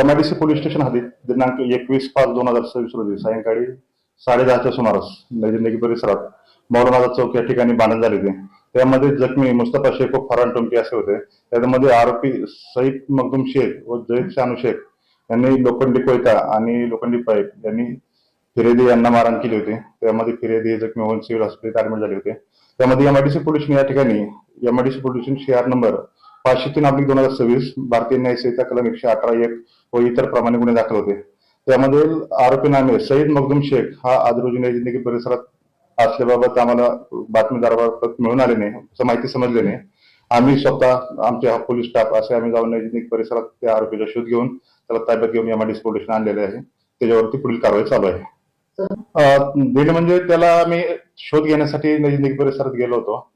MIDC police station हद्दीत दिनांक 21/5/2026 रोजी सायंकाळी 10:30च्या सुमारास नैजिंदगी परिसरात मौलाना चौक या ठिकाणी भांडण झाले होते. त्यामध्ये जखमी मुस्तफा शेख व फरहान टोमके असे होते. त्यामध्ये आरोपी सईद मखदूम शेख व जैद शानू शेख यांनी लोखंडी कोयता आणि लोखंडी पाईप यांनी फिर्यादी यांना मारहाण केली होती. त्यामध्ये फिर्यादी जखमी होऊन सिव्हिल हॉस्पिटल ऍडमिट झाले होते. त्यामध्ये एमआयडीसी पोलीस या ठिकाणी एमआयडीसी पोलीस सीआर नंबर 503/2026 भारतीय न्याय संहिता कलम 118(1) व इतर प्रमाणे गुन्हे दाखल होते. त्यामध्ये आरोपी नामे सईद मखदूम शेख हा आज रोजी नैजिंदगी परिसरात असल्याबाबत आम्हाला बातमीदाराबाबत मिळून आले नाही, माहिती समजली नाही. आम्ही स्वतः आमचे पोलीस स्टाफ असे आम्ही जाऊन नैजिंदगी परिसरात त्या आरोपीचा शोध घेऊन त्याला ताब्यात घेऊन एमआयडीसी पोलीस आणलेले आहे. त्याच्यावरती पुढील कारवाई चालू आहे. दीड म्हणजे त्याला आम्ही शोध घेण्यासाठी नैजिंदगी परिसरात गेलो होतो.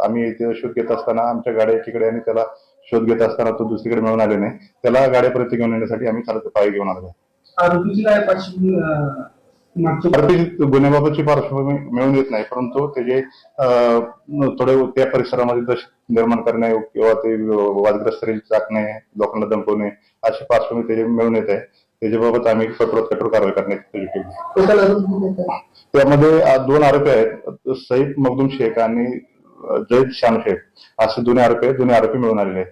आम्ही ते शोध घेत असताना आमच्या गाड्या एकीकडे आणि त्याला शोध घेत असताना तो दुसरीकडे मिळून आले नाही. त्याला गाड्यापर्यंत घेऊन येण्यासाठी आम्ही चालत पायी घेऊन आलो. आरोपी गुन्ह्याबाबतची पार्श्वभूमी मिळून येत नाही, परंतु त्याचे थोडे त्या परिसरामध्ये दहशत निर्माण करणे किंवा ते वादग्रस्त टाकणे, लोकांना धमकवणे अशी पार्श्वभूमी त्याचे मिळून येत आहे. त्याच्याबाबत आम्ही कठोर कारवाई करण्याची केली. त्यामध्ये 2 आरोपी आहेत, सईद मखदूम शेख आणि जैद शानू शेख असे दोन्ही आरोपी मिळून आलेले आहेत.